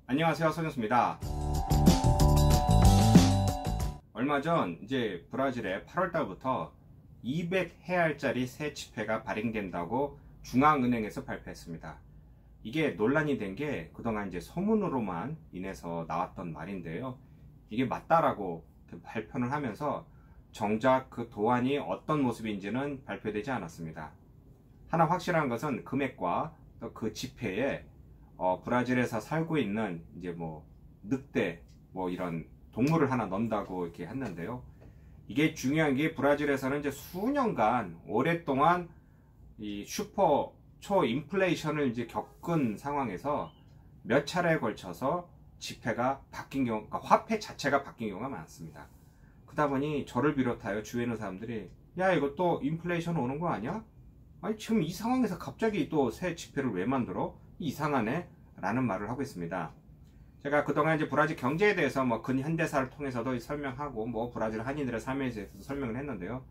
안녕하세요, 손현수입니다. 얼마 전 이제 브라질에 8월 달부터 200해알짜리 새 지폐가 발행된다고 중앙은행에서 발표했습니다. 이게 논란이 된 게 그동안 이제 소문으로만 인해서 나왔던 말인데요. 이게 맞다라고 발표를 하면서 정작 그 도안이 어떤 모습인지는 발표되지 않았습니다. 하나 확실한 것은 금액과 또 그 지폐에 브라질에서 살고 있는 이제 뭐 늑대 뭐 이런 동물을 하나 넣는다고 이렇게 했는데요. 이게 중요한 게 브라질에서는 이제 수년간 오랫동안 이 슈퍼 초인플레이션을 이제 겪은 상황에서 몇 차례에 걸쳐서 지폐가 바뀐 경우, 그러니까 화폐 자체가 바뀐 경우가 많습니다. 그러다 보니 저를 비롯하여 주위에 있는 사람들이 야 이거 또 인플레이션 오는 거 아니야? 아니 지금 이 상황에서 갑자기 또 새 지폐를 왜 만들어? 이상하네 라는 말을 하고 있습니다. 제가 그동안 이제 브라질 경제에 대해서 뭐 근현대사를 통해서도 설명하고 뭐 브라질 한인들의 삶에 대해서 설명을 했는데요.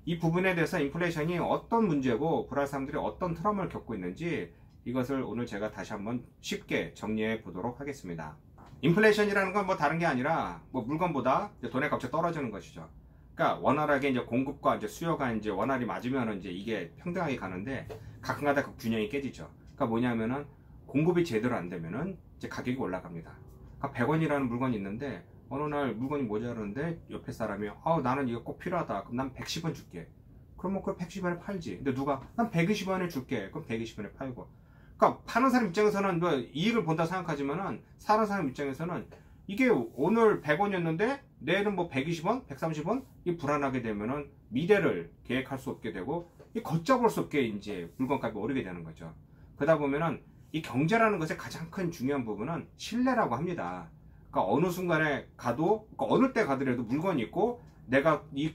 이 부분에 대해서 인플레이션이 어떤 문제고 브라질 사람들이 어떤 트라우마를 겪고 있는지 이것을 오늘 제가 다시 한번 쉽게 정리해 보도록 하겠습니다. 인플레이션이라는 건 뭐 다른 게 아니라 뭐 물건보다 돈의 값이 떨어지는 것이죠. 그러니까 원활하게 이제 공급과 이제 수요가 이제 원활히 맞으면 이제 이게 평등하게 가는데 가끔가다 그 균형이 깨지죠. 그러니까 뭐냐면은 공급이 제대로 안 되면은 이제 가격이 올라갑니다. 그러니까 100원이라는 물건이 있는데 어느 날 물건이 모자라는데 옆에 사람이 나는 이거 꼭 필요하다. 그럼 난 110원 줄게. 그러면 그 110원에 팔지. 근데 누가 난 120원에 줄게. 그럼 120원에 팔고. 그러니까 파는 사람 입장에서는 뭐 이익을 본다 생각하지만은 사는 사람 입장에서는 이게 오늘 100원이었는데 내일은 뭐 120원, 130원 이 불안하게 되면은 미래를 계획할 수 없게 되고 이 걷잡을 수 없게 이제 물건값이 오르게 되는 거죠. 그러다 보면은 이 경제라는 것의 가장 큰 중요한 부분은 신뢰라고 합니다. 그러니까 어느 순간에 가도, 그러니까 어느 때 가더라도 물건이 있고 내가 이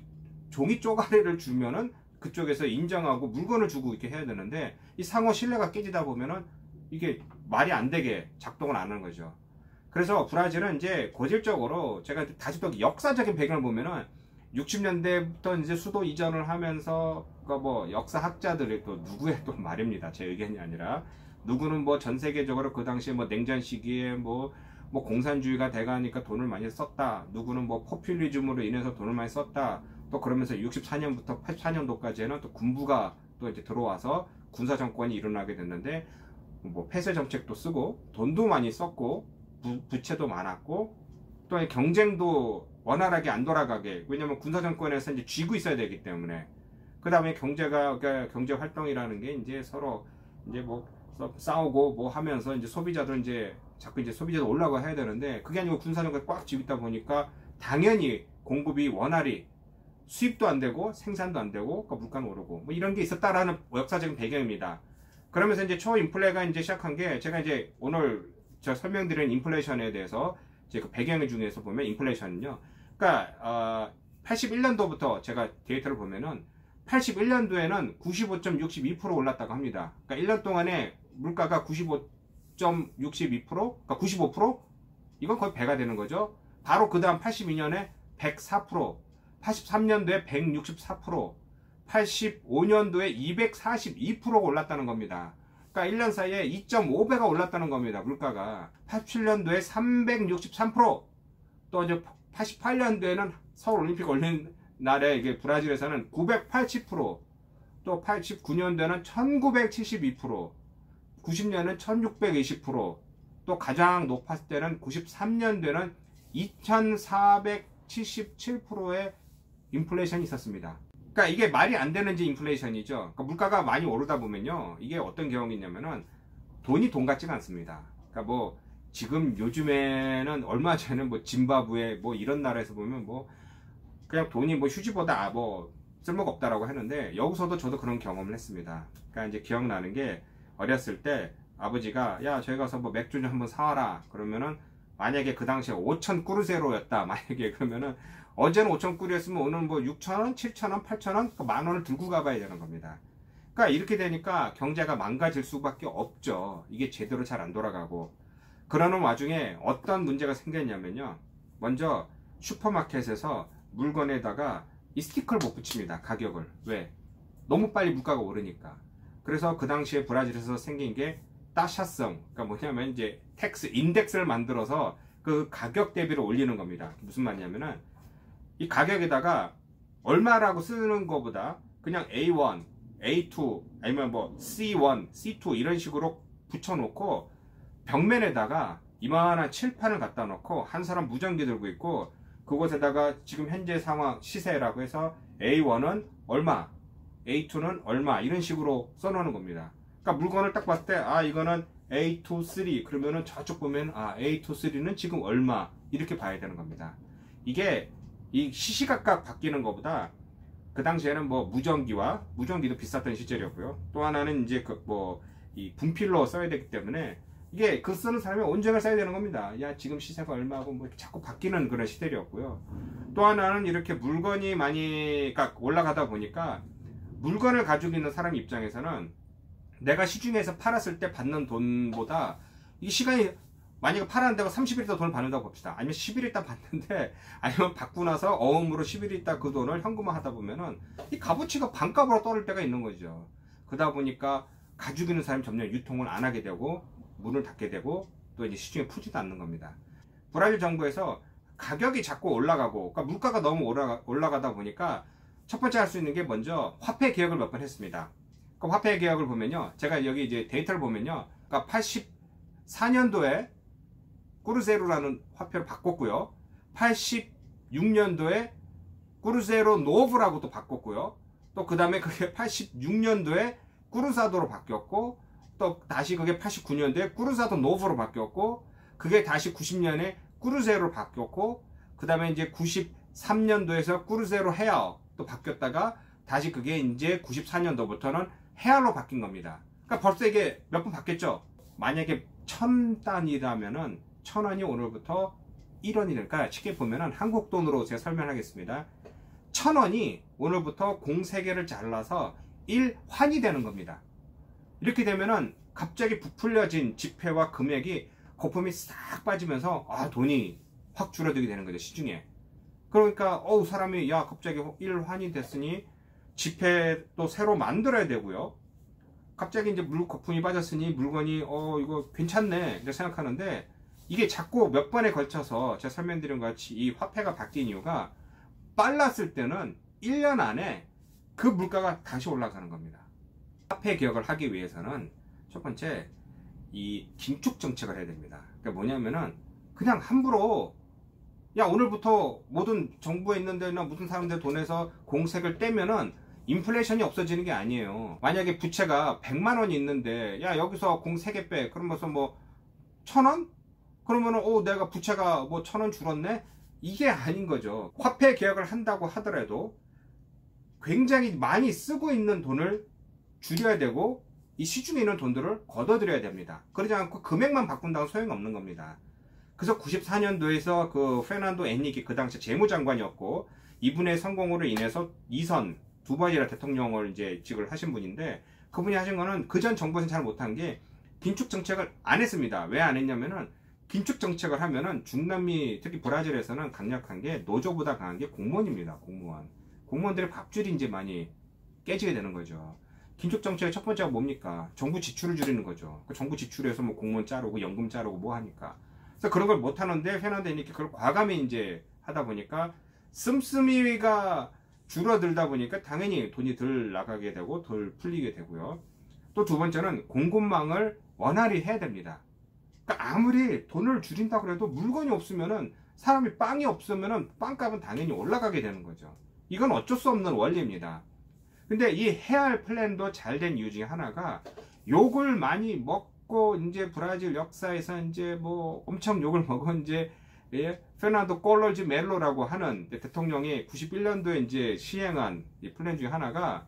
종이 쪼가리를 주면은 그쪽에서 인정하고 물건을 주고 이렇게 해야 되는데 이 상호 신뢰가 깨지다 보면은 이게 말이 안 되게 작동을 안 하는 거죠. 그래서 브라질은 이제 고질적으로 제가 다시 또 역사적인 배경을 보면은 60년대부터 이제 수도 이전을 하면서 그러니까 뭐 역사학자들이 또 누구의 또 말입니다. 제 의견이 아니라 누구는 뭐 전 세계적으로 그 당시에 뭐 냉전 시기에 뭐 공산주의가 돼가니까 돈을 많이 썼다. 누구는 뭐 포퓰리즘으로 인해서 돈을 많이 썼다. 또 그러면서 64년부터 84년도까지는 또 군부가 또 이제 들어와서 군사 정권이 일어나게 됐는데 뭐 폐쇄 정책도 쓰고 돈도 많이 썼고 부채도 많았고 또 경쟁도 원활하게 안 돌아가게, 왜냐면 군사 정권에서 이제 쥐고 있어야 되기 때문에. 그 다음에 경제가, 그러니까 경제 활동이라는 게 이제 서로 이제 뭐 싸우고 뭐 하면서 이제 소비자들 이제 자꾸 이제 소비자도 올라가 해야 되는데 그게 아니고 군사 정권이 꽉 쥐고 있다 보니까 당연히 공급이 원활히 수입도 안 되고 생산도 안 되고 그러니까 물가는 오르고 뭐 이런 게 있었다라는 역사적인 배경입니다. 그러면서 이제 초인플레가 이제 시작한 게 제가 이제 오늘 제가 설명드린 인플레이션에 대해서 이제 그 배경 중에서 보면 인플레이션은요. 그러니까 81년도부터 제가 데이터를 보면은 81년도에는 95.62% 올랐다고 합니다. 그러니까 1년 동안에 물가가 95.62%, 그러니까 95%? 이건 거의 배가 되는 거죠. 바로 그 다음 82년에 104%, 83년도에 164%, 85년도에 242%가 올랐다는 겁니다. 그러니까 1년 사이에 2.5배가 올랐다는 겁니다. 물가가. 87년도에 363%, 또 이제 88년도에는 서울올림픽 올린 날에 이게 브라질에서는 980%, 또 89년도에는 1972%, 90년은 1620%, 또 가장 높았을 때는 93년도에는 2477%의 인플레이션이 있었습니다. 그러니까 이게 말이 안 되는 인플레이션이죠. 그러니까 물가가 많이 오르다 보면요, 이게 어떤 경우가 있냐면은 돈이 돈 같지가 않습니다. 그러니까 뭐 지금 요즘에는 얼마 전에 뭐 짐바브웨 뭐 이런 나라에서 보면 뭐 그냥 돈이 뭐 휴지보다 뭐 쓸모가 없다라고 하는데 여기서도 저도 그런 경험을 했습니다. 그러니까 이제 기억나는 게 어렸을 때 아버지가 야 저기 가서 뭐 맥주 좀 한번 사와라 그러면은 만약에 그 당시에 5천 꾸르세로였다 만약에 그러면은 어제는 5천 꾸르였으면 오늘 뭐 6,000원, 7,000원, 8,000원, 만 원을 들고 가봐야 되는 겁니다. 그러니까 이렇게 되니까 경제가 망가질 수밖에 없죠. 이게 제대로 잘 안 돌아가고. 그러는 와중에 어떤 문제가 생겼냐면요. 먼저 슈퍼마켓에서 물건에다가 이 스티커를 못 붙입니다. 가격을. 왜? 너무 빨리 물가가 오르니까. 그래서 그 당시에 브라질에서 생긴 게 따샤성, 그러니까 뭐냐면 이제 텍스 인덱스를 만들어서 그 가격 대비를 올리는 겁니다. 무슨 말이냐면은 이 가격에다가 얼마라고 쓰는 것보다 그냥 A1, A2 아니면 뭐 C1, C2 이런 식으로 붙여놓고 벽면에다가 이만한 칠판을 갖다 놓고 한 사람 무전기 들고 있고 그곳에다가 지금 현재 상황 시세라고 해서 A1은 얼마, A2는 얼마 이런 식으로 써놓는 겁니다. 그러니까 물건을 딱 봤을 때 아 이거는 A2, 3 그러면은 저쪽 보면 아 A2, 3는 지금 얼마 이렇게 봐야 되는 겁니다. 이게 이 시시각각 바뀌는 것보다 그 당시에는 뭐 무전기도 비쌌던 시절이었고요. 또 하나는 이제 그 뭐 이 분필로 써야 되기 때문에 이게 그 쓰는 사람이 온전을 써야 되는 겁니다. 야 지금 시세가 얼마고 뭐 이렇게 자꾸 바뀌는 그런 시대였고요. 또 하나는 이렇게 물건이 많이 올라가다 보니까 물건을 가지고 있는 사람 입장에서는 내가 시중에서 팔았을 때 받는 돈보다 이 시간이 만약에 팔았는데 30일 있다 돈을 받는다고 봅시다. 아니면 10일 있다 받는데 아니면 받고 나서 어음으로 10일 있다 그 돈을 현금화 하다 보면은 이 값어치가 반값으로 떨어질 때가 있는 거죠. 그러다 보니까 가지고 있는 사람이 점점 유통을 안 하게 되고 문을 닫게 되고 또 이제 시중에 풀지도 않는 겁니다. 브라질 정부에서 가격이 자꾸 올라가고 그러니까 물가가 너무 올라가다 보니까 첫 번째 할 수 있는 게 먼저 화폐 개혁을 몇 번 했습니다. 그 화폐 개혁을 보면요. 제가 여기 이제 데이터를 보면요. 그러니까 84년도에 꾸르제로라는 화폐를 바꿨고요. 86년도에 꾸르제로 노브라고 또 바꿨고요. 또 그 다음에 그게 86년도에 꾸르사도로 바뀌었고 또 다시 그게 89년도에 꾸르사도 노브로 바뀌었고 그게 다시 90년에 꾸르제로로 바뀌었고 그 다음에 이제 93년도에서 꾸르제로 헤알 또 바뀌었다가 다시 그게 이제 94년도부터는 헤알로 바뀐 겁니다. 그러니까 벌써 이게 몇 번 바뀌었죠. 만약에 1000단위라면은 1000원이 오늘부터 1원이 될까? 쉽게 보면은 한국 돈으로 제가 설명하겠습니다. 1000원이 오늘부터 공 3개를 잘라서 1환이 되는 겁니다. 이렇게 되면은 갑자기 부풀려진 지폐와 금액이 거품이 싹 빠지면서 아 돈이 확 줄어들게 되는 거죠. 시중에. 그러니까 사람이 야 갑자기 1환이 됐으니 지폐도 새로 만들어야 되고요. 갑자기 이제 거품이 빠졌으니 물건이 이거 괜찮네 이렇게 생각하는데 이게 자꾸 몇 번에 걸쳐서 제가 설명드린 것 같이 이 화폐가 바뀐 이유가 빨랐을 때는 1년 안에 그 물가가 다시 올라가는 겁니다. 화폐 개혁을 하기 위해서는 첫 번째 이 긴축 정책을 해야 됩니다. 그러니까 뭐냐면은 그냥 함부로 야 오늘부터 모든 정부에 있는 데나 모든 사람들 돈에서 공색을 떼면은 인플레이션이 없어지는 게 아니에요. 만약에 부채가 100만 원이 있는데 야 여기서 공 3개 빼 그러면서 뭐 1000원? 그러면은 내가 부채가 뭐 1000원 줄었네? 이게 아닌 거죠. 화폐 개혁을 한다고 하더라도 굉장히 많이 쓰고 있는 돈을 줄여야 되고 이 시중에 있는 돈들을 걷어들여야 됩니다. 그러지 않고 금액만 바꾼다고 소용이 없는 겁니다. 그래서 94년도에서 그 페르난도 엔리케 그 당시 재무장관이었고 이분의 성공으로 인해서 2선 2번이나 대통령을 이제 직을 하신 분인데 그분이 하신 거는 그전 정부에서는 잘 못한 게 긴축 정책을 안 했습니다. 왜 안 했냐면은 긴축 정책을 하면은 중남미 특히 브라질에서는 강력한 게 노조보다 강한 게 공무원입니다. 공무원들의 밥줄이 이제 많이 깨지게 되는 거죠. 긴축 정책의 첫 번째가 뭡니까? 정부 지출을 줄이는 거죠. 그 정부 지출에서 뭐 공무원 자르고 연금 자르고 뭐 하니까. 그래서 그런 걸 못 하는데 페르난도 엔리케 그걸 과감히 이제 하다 보니까 씀씀이가 줄어들다 보니까 당연히 돈이 덜 나가게 되고 덜 풀리게 되고요. 또 두 번째는 공급망을 원활히 해야 됩니다. 그러니까 아무리 돈을 줄인다고 해도 물건이 없으면은 사람이 빵이 없으면은 빵값은 당연히 올라가게 되는 거죠. 이건 어쩔 수 없는 원리입니다. 근데 이 헤알 플랜도 잘 된 이유 중에 하나가 욕을 많이 먹고 이제 브라질 역사에서 이제 뭐 엄청 욕을 먹어 이제 페르난도 꼴로지 멜로라고 하는 대통령이 91년도에 이제 시행한 이 플랜 중에 하나가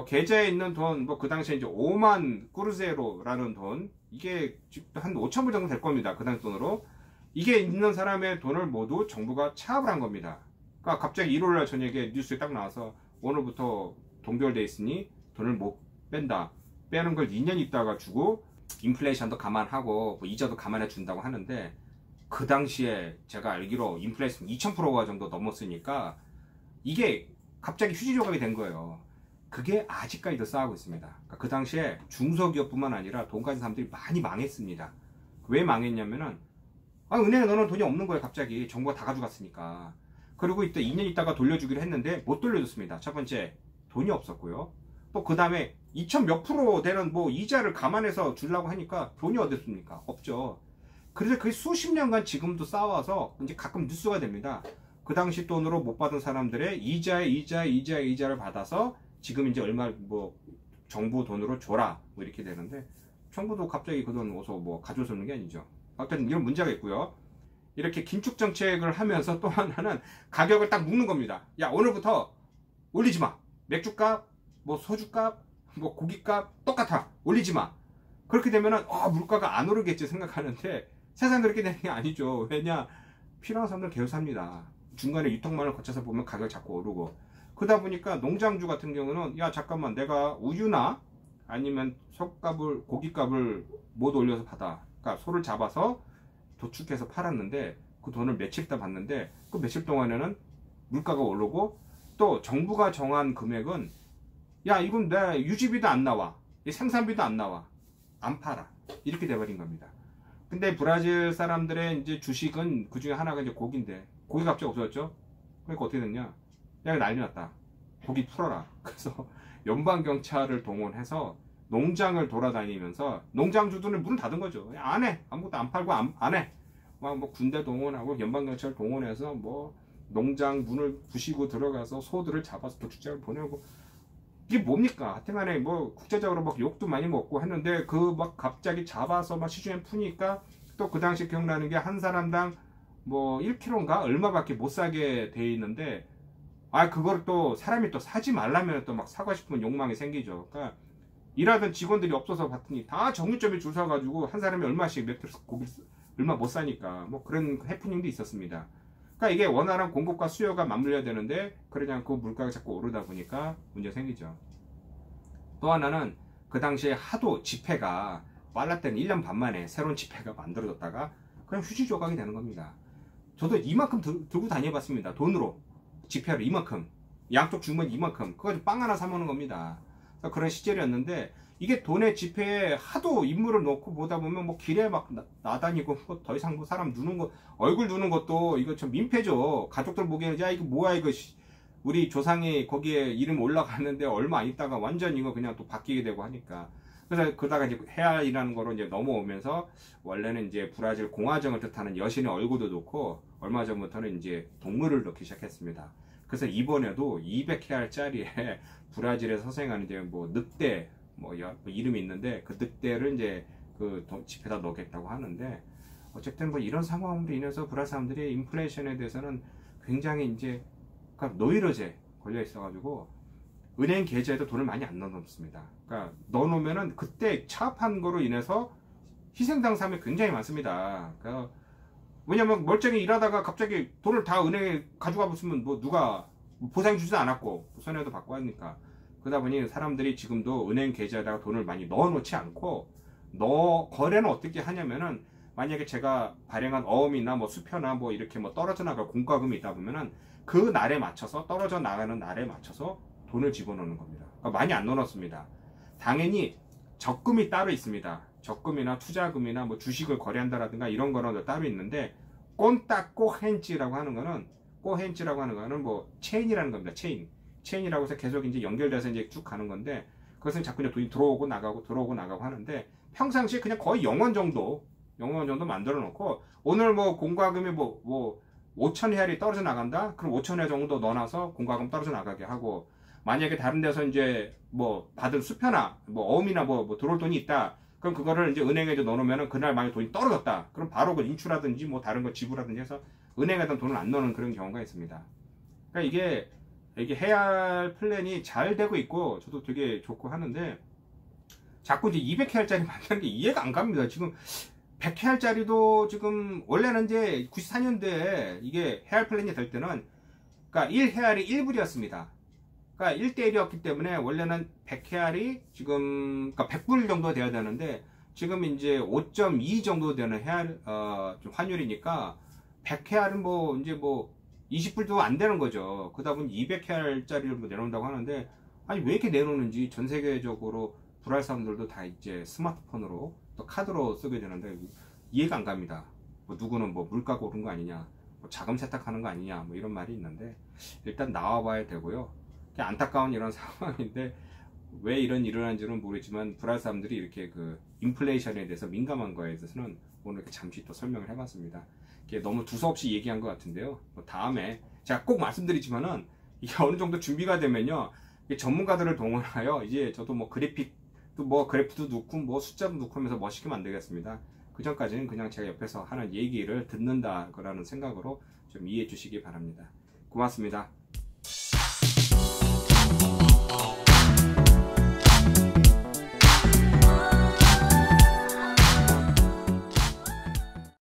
계좌에 있는 돈 뭐 그 당시에 이제 5만 꾸르제로라는 돈 이게 한 5,000불 정도 될 겁니다. 그 당시 돈으로 이게 있는 사람의 돈을 모두 정부가 차압을 한 겁니다. 그러니까 갑자기 일요일날 저녁에 뉴스에 딱 나와서 오늘부터 동결돼 있으니 돈을 못 뺀다. 빼는 걸 2년 있다가 주고 인플레이션도 감안하고 뭐 이자도 감안해 준다고 하는데 그 당시에 제가 알기로 인플레이션 2000%가 정도 넘었으니까 이게 갑자기 휴지 조각이 된 거예요. 그게 아직까지도 싸우고 있습니다. 그러니까 그 당시에 중소기업뿐만 아니라 돈 가진 사람들이 많이 망했습니다. 왜 망했냐면은 은행에 너는 돈이 없는 거예요. 갑자기 정부가 다 가져갔으니까. 그리고 이때 2년 있다가 돌려주기로 했는데 못 돌려줬습니다. 첫 번째 돈이 없었고요. 또 그 다음에 2천 몇 프로 되는 뭐 이자를 감안해서 주려고 하니까 돈이 어디 있습니까? 없죠. 그래서 그게 수십 년간 지금도 쌓아와서 이제 가끔 뉴스가 됩니다. 그 당시 돈으로 못 받은 사람들의 이자를 받아서 지금 이제 얼마 뭐 정부 돈으로 줘라 뭐 이렇게 되는데, 정부도 갑자기 그 돈 어서 뭐 가져오는 게 아니죠. 하여튼 이런 문제가 있고요. 이렇게 긴축 정책을 하면서 또 하나는 가격을 딱 묶는 겁니다. 야, 오늘부터 올리지 마. 맥주값, 뭐 소주값, 뭐 고기값 똑같아. 올리지 마. 그렇게 되면은 물가가 안 오르겠지 생각하는데 세상 그렇게 되는 게 아니죠. 왜냐, 필요한 사람들 계속 삽니다. 중간에 유통망을 거쳐서 보면 가격이 자꾸 오르고, 그러다 보니까 농장주 같은 경우는 야 잠깐만, 내가 우유나 아니면 소값을 고기값을 못 올려서 받아. 그러니까 소를 잡아서 도축해서 팔았는데 그 돈을 며칠 있다 받는데 그 며칠 동안에는 물가가 오르고, 또 정부가 정한 금액은 야 이건 내 유지비도 안 나와, 생산비도 안 나와, 안 팔아, 이렇게 돼버린 겁니다. 근데 브라질 사람들의 이제 주식은 그 중에 하나가 이제 고기인데, 고기 갑자기 없어졌죠. 그러니까 어떻게 됐냐, 야 난리 났다, 고기 풀어라. 그래서 연방경찰을 동원해서 농장을 돌아다니면서 농장주들은 문을 닫은 거죠. 안 해, 아무것도 안 팔고 안 해. 막 뭐 군대 동원하고 연방경찰 동원해서 뭐 농장 문을 부시고 들어가서 소들을 잡아서 도축장을 보내고, 이게 뭡니까? 하여튼간에 뭐 국제적으로 막 욕도 많이 먹고 했는데 그 막 갑자기 잡아서 막 시중에 푸니까, 또 그 당시 기억나는 게 한 사람당 뭐 1kg인가 얼마밖에 못 사게 돼 있는데, 그걸 또 사람이 또 사지 말라면 또 막 사고 싶으면 욕망이 생기죠. 그러니까 일하던 직원들이 없어서 봤더니 다 정육점에 줄 서가지고 한 사람이 얼마씩 몇 kg 고기 얼마 못 사니까 뭐 그런 해프닝도 있었습니다. 그러니까 이게 원활한 공급과 수요가 맞물려야 되는데 그러지 않고 물가가 자꾸 오르다 보니까 문제가 생기죠. 또 하나는 그 당시에 하도 지폐가 빨랐더니 1년 반 만에 새로운 지폐가 만들어졌다가 그냥 휴지 조각이 되는 겁니다. 저도 이만큼 들고 다녀봤습니다. 돈으로 지폐로 이만큼, 양쪽 주머니 이만큼, 그거 빵 하나 사 먹는 겁니다. 그런 시절이었는데, 이게 돈에 지폐에 하도 인물을 넣고 보다 보면 뭐 길에 막 나다니고 뭐 더 이상 뭐 사람 누는 거, 얼굴 누는 것도 이거 참 민폐죠. 가족들 보기에는 야 이거 뭐야 이거, 우리 조상이 거기에 이름 올라갔는데 얼마 안 있다가 완전 이거 그냥 또 바뀌게 되고 하니까. 그래서 그러다가 이제 헤알이라는 거로 이제 넘어오면서, 원래는 이제 브라질 공화정을 뜻하는 여신의 얼굴도 넣고, 얼마 전부터는 이제 동물을 넣기 시작했습니다. 그래서 이번에도 200헤알짜리에 브라질에서 서생하는 이제 뭐 늑대 뭐 이름이 있는데, 그 늑대를 이제 그 지폐에다 넣겠다고 하는데, 어쨌든 뭐 이런 상황으로 인해서 브라질 사람들이 인플레이션에 대해서는 굉장히 이제 노이로제 걸려 있어가지고 은행 계좌에도 돈을 많이 안 넣어놓습니다. 그러니까 넣어놓으면은 그때 차압한 거로 인해서 희생당 사람이 굉장히 많습니다. 그러니까 왜냐면 멀쩡히 일하다가 갑자기 돈을 다 은행에 가져가 보시면 뭐 누가 보상해 주지도 않았고 손해도 받고 하니까, 그러다 보니 사람들이 지금도 은행 계좌에다가 돈을 많이 넣어놓지 않고, 거래는 어떻게 하냐면은, 만약에 제가 발행한 어음이나 뭐 수표나 뭐 이렇게 뭐 떨어져 나갈 공과금이 있다 보면은 그 날에 맞춰서, 떨어져 나가는 날에 맞춰서 돈을 집어넣는 겁니다. 그러니까 많이 안 넣어놨습니다. 당연히 적금이 따로 있습니다. 적금이나 투자금이나 뭐 주식을 거래한다라든가 이런 거는 따로 있는데, 꼬헨치라고 하는 거는 뭐 체인이라는 겁니다. 체인이라고 해서 계속 이제 연결돼서 이제 쭉 가는 건데, 그것은 자꾸 이제 돈이 들어오고 나가고 하는데, 평상시에 그냥 거의 0원 정도 만들어 놓고, 오늘 뭐 공과금이 뭐 5,000헤알이 떨어져 나간다? 그럼 5,000헤알 정도 넣어놔서 공과금 떨어져 나가게 하고, 만약에 다른 데서 이제 뭐 받을 수표나 뭐 어음이나 뭐 들어올 돈이 있다, 그럼 그거를 이제 은행에 넣어놓으면은 그날 만약에 돈이 떨어졌다, 그럼 바로 그 인출하든지 뭐 다른 거 지불하든지 해서 은행에다 돈을 안 넣는 그런 경우가 있습니다. 그러니까 이게 헤알 플랜이 잘 되고 있고 저도 되게 좋고 하는데, 자꾸 이제 200헤알짜리 만드는 게 이해가 안 갑니다. 지금 100헤알짜리도 지금 원래는 이제 94년도에 이게 헤알 플랜이 될 때는, 그러니까 1헤알이 1불이었습니다. 그러니까 1대1이었기 때문에 원래는 100헤알이 지금 그러니까 100불 정도 돼야 되는데, 지금 이제 5.2 정도 되는 헤알 좀 환율이니까 100헤알은 뭐 이제 뭐 20불도 안 되는 거죠. 그러다 보니 200헤알짜리를 뭐 내놓는다고 하는데, 아니 왜 이렇게 내놓는지. 전 세계적으로 불알 사람들도 다 이제 스마트폰으로 또 카드로 쓰게 되는데 이해가 안 갑니다. 뭐 누구는 뭐 물가 오른 거 아니냐, 뭐 자금 세탁하는 거 아니냐, 뭐 이런 말이 있는데 일단 나와봐야 되고요. 안타까운 이런 상황인데 왜 이런 일을 하는지는 모르지만 불알 사람들이 이렇게 그 인플레이션에 대해서 민감한 거에 대해서는 오늘 이렇게 잠시 또 설명을 해봤습니다. 이게 너무 두서없이 얘기한 것 같은데요. 뭐 다음에 제가 꼭 말씀드리지만은 이게 어느 정도 준비가 되면요, 전문가들을 동원하여 이제 저도 뭐 그래픽도 뭐 그래프도 넣고 뭐 숫자도 넣고 하면서 멋있게 만들겠습니다. 그 전까지는 그냥 제가 옆에서 하는 얘기를 듣는다라는 생각으로 좀 이해해 주시기 바랍니다. 고맙습니다.